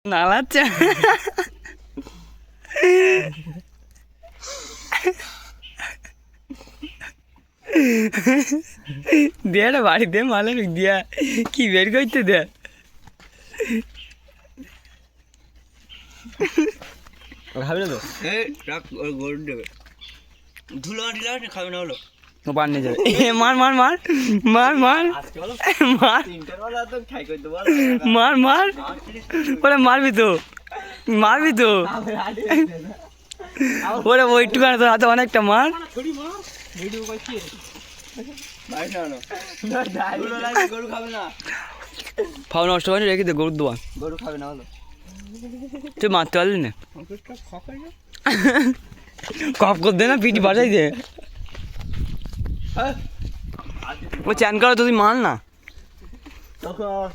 নালাচ্ছে দে রে বাড়ি দে মালের দিয়া কি বের করতে দে খাবি না তো গরু দেবে ধুলো আনলে খাবে না হলো পার নিয়ে যাবে মার মার মার মার মার মার মার মার ওরে মারবি তো ওরে ওইটুকানে তোর হাতে অনেকটা মার গরু খাবে না ফাও নষ্ট করে রেখে দে গরুর দোয়ান গরু খাবে না হলো তুই মারতে পারলি না কপ করে দে না পিটি বাজাই দে ও চ্যান করো তো তুই মার না তখন